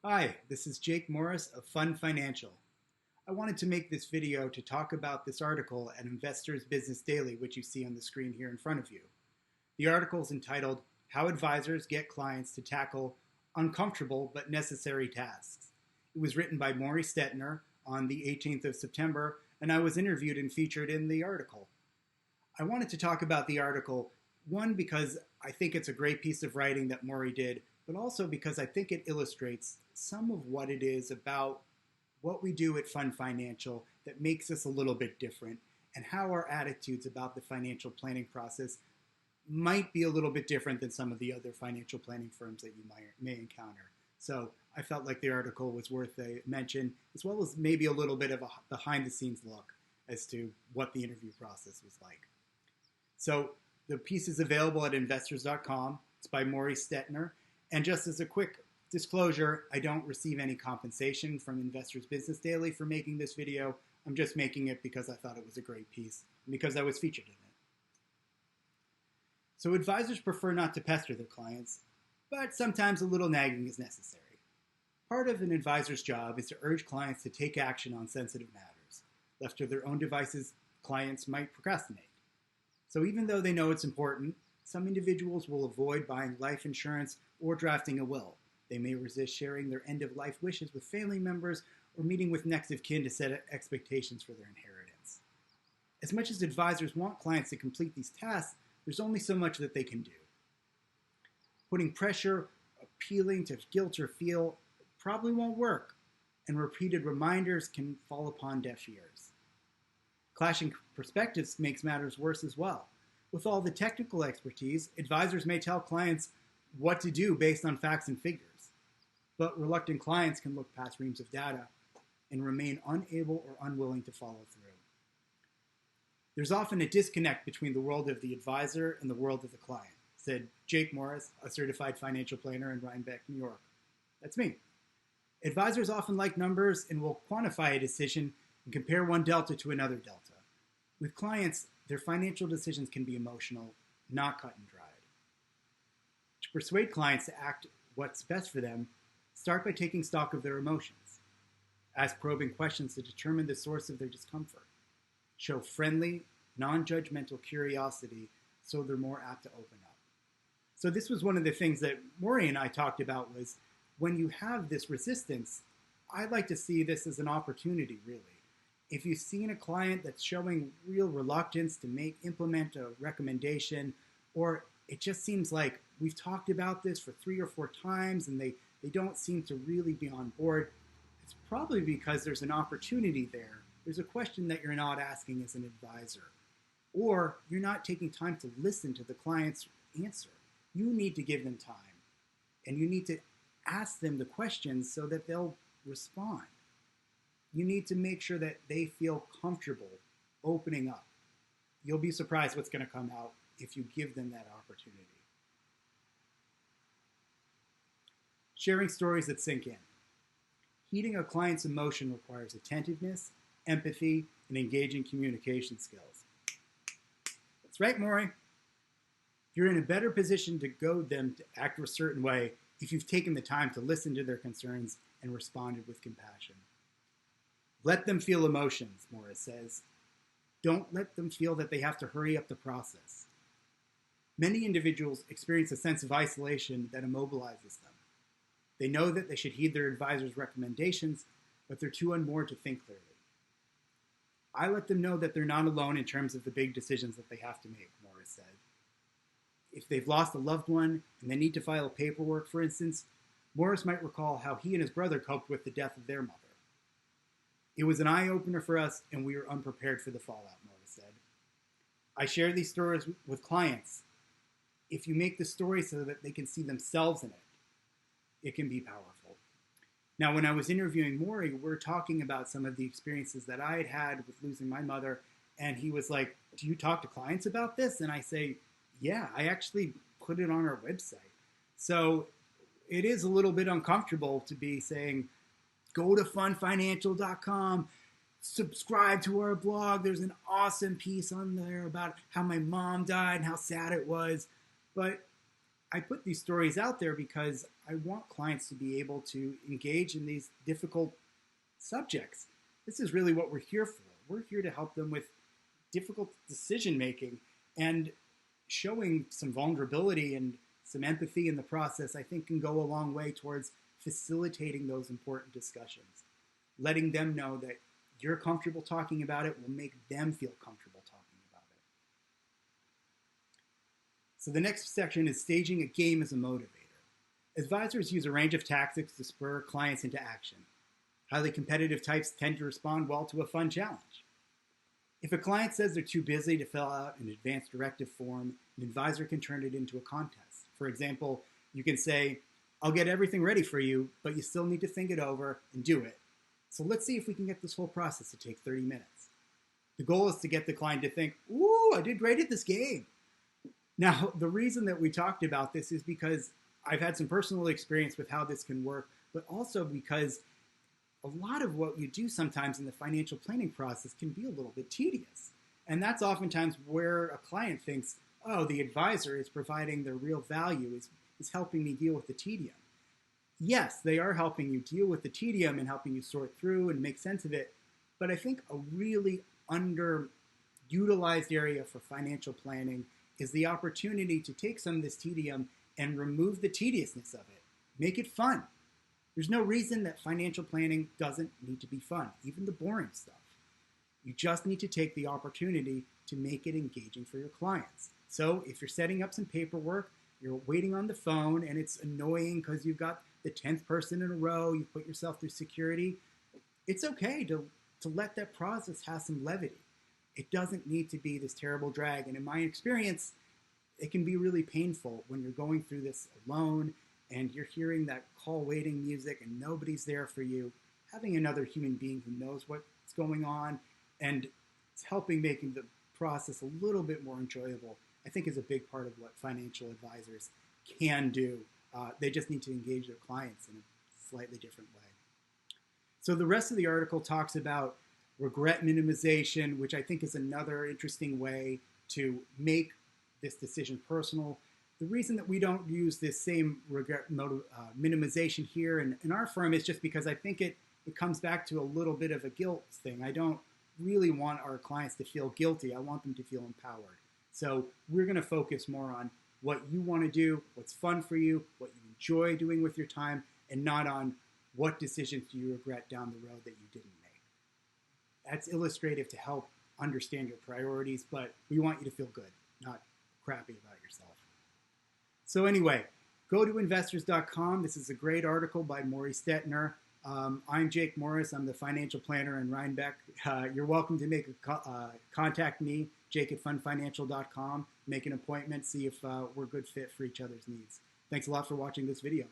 Hi, this is Jake Morris of Fund Financial. I wanted to make this video to talk about this article at Investors Business Daily, which you see on the screen here in front of you. The article is entitled, How Advisors Get Clients to Tackle Uncomfortable but Necessary Tasks. It was written by Morey Stettner on the 18th of September, and I was interviewed and featured in the article. I wanted to talk about the article, one, because I think it's a great piece of writing that Morey did, but also because I think it illustrates some of what it is about what we do at Fund Financial that makes us a little bit different, and how our attitudes about the financial planning process might be a little bit different than some of the other financial planning firms that you may encounter. So I felt like the article was worth a mention, as well as maybe a little bit of a behind-the-scenes look as to what the interview process was like. So the piece is available at investors.com. It's by Morey Stettner. And just as a quick disclosure, I don't receive any compensation from Investors Business Daily for making this video. I'm just making it because I thought it was a great piece and because I was featured in it. So advisors prefer not to pester their clients, but sometimes a little nagging is necessary. Part of an advisor's job is to urge clients to take action on sensitive matters. Left to their own devices, clients might procrastinate. So even though they know it's important, some individuals will avoid buying life insurance or drafting a will. They may resist sharing their end-of-life wishes with family members or meeting with next of kin to set expectations for their inheritance. As much as advisors want clients to complete these tasks, there's only so much that they can do. Putting pressure, appealing to guilt or feel probably won't work, and repeated reminders can fall upon deaf ears. Clashing perspectives makes matters worse as well. With all the technical expertise, advisors may tell clients what to do based on facts and figures. But reluctant clients can look past reams of data and remain unable or unwilling to follow through. There's often a disconnect between the world of the advisor and the world of the client, said Jake Morris, a certified financial planner in Rhinebeck, New York. That's me. Advisors often like numbers and will quantify a decision and compare one delta to another delta. With clients, their financial decisions can be emotional, not cut and dried. To persuade clients to act what's best for them, start by taking stock of their emotions. Ask probing questions to determine the source of their discomfort. Show friendly, non-judgmental curiosity so they're more apt to open up. So this was one of the things that Morey and I talked about was when you have this resistance, I'd like to see this as an opportunity, really. If you've seen a client that's showing real reluctance to implement a recommendation, or it just seems like we've talked about this for 3 or 4 times and they don't seem to really be on board, it's probably because there's an opportunity there. There's a question that you're not asking as an advisor, or you're not taking time to listen to the client's answer. You need to give them time, and you need to ask them the questions so that they'll respond. You need to make sure that they feel comfortable opening up. You'll be surprised what's going to come out if you give them that opportunity. Sharing stories that sink in. Heeding a client's emotion requires attentiveness, empathy, and engaging communication skills. That's right, Morey. You're in a better position to goad them to act a certain way if you've taken the time to listen to their concerns and responded with compassion. Let them feel emotions, Morris says. Don't let them feel that they have to hurry up the process. Many individuals experience a sense of isolation that immobilizes them. They know that they should heed their advisor's recommendations, but they're too unmoored to think clearly. I let them know that they're not alone in terms of the big decisions that they have to make, Morris said. If they've lost a loved one and they need to file paperwork, for instance, Morris might recall how he and his brother coped with the death of their mother. It was an eye-opener for us, and we were unprepared for the fallout, Morris said. I share these stories with clients. If you make the story so that they can see themselves in it, it can be powerful. Now, when I was interviewing Morey, we're talking about some of the experiences that I had had with losing my mother, and he was like, do you talk to clients about this? And I say, yeah, I actually put it on our website. So it is a little bit uncomfortable to be saying, go to fundfinancial.com, subscribe to our blog. There's an awesome piece on there about how my mom died and how sad it was. But I put these stories out there because I want clients to be able to engage in these difficult subjects. This is really what we're here for. We're here to help them with difficult decision making, and showing some vulnerability and some empathy in the process, I think, can go a long way towards facilitating those important discussions. Letting them know that you're comfortable talking about it will make them feel comfortable talking about it. So the next section is staging a game as a motivator. Advisors use a range of tactics to spur clients into action. Highly competitive types tend to respond well to a fun challenge. If a client says they're too busy to fill out an advanced directive form, an advisor can turn it into a contest. For example, you can say, I'll get everything ready for you, but you still need to think it over and do it. So let's see if we can get this whole process to take 30 minutes. The goal is to get the client to think, ooh, I did great at this game. Now, the reason that we talked about this is because I've had some personal experience with how this can work, but also because a lot of what you do sometimes in the financial planning process can be a little bit tedious. And that's oftentimes where a client thinks, oh, the advisor is providing the real value, is helping me deal with the tedium. Yes, they are helping you deal with the tedium and helping you sort through and make sense of it. But I think a really underutilized area for financial planning is the opportunity to take some of this tedium and remove the tediousness of it. Make it fun. There's no reason that financial planning doesn't need to be fun, even the boring stuff. You just need to take the opportunity to make it engaging for your clients. So if you're setting up some paperwork, you're waiting on the phone, and it's annoying because you've got the 10th person in a row, you've put yourself through security, it's okay to let that process have some levity. It doesn't need to be this terrible drag. And in my experience, it can be really painful when you're going through this alone and you're hearing that call waiting music and nobody's there for you. Having another human being who knows what's going on and it's helping making the process a little bit more enjoyable, I think is a big part of what financial advisors can do. They just need to engage their clients in a slightly different way. So the rest of the article talks about regret minimization, which I think is another interesting way to make this decision personal. The reason that we don't use this same regret minimization here in our firm is just because I think it comes back to a little bit of a guilt thing. I don't really want our clients to feel guilty. I want them to feel empowered. So we're going to focus more on what you want to do, what's fun for you, what you enjoy doing with your time, and not on what decisions do you regret down the road that you didn't make. That's illustrative to help understand your priorities, but we want you to feel good, not crappy about yourself. So anyway, go to investors.com. This is a great article by Morey Stettner. I'm Jake Morris. I'm the financial planner in Rhinebeck. You're welcome to contact me, jake@fundfinancial.com, make an appointment, see if we're a good fit for each other's needs. Thanks a lot for watching this video.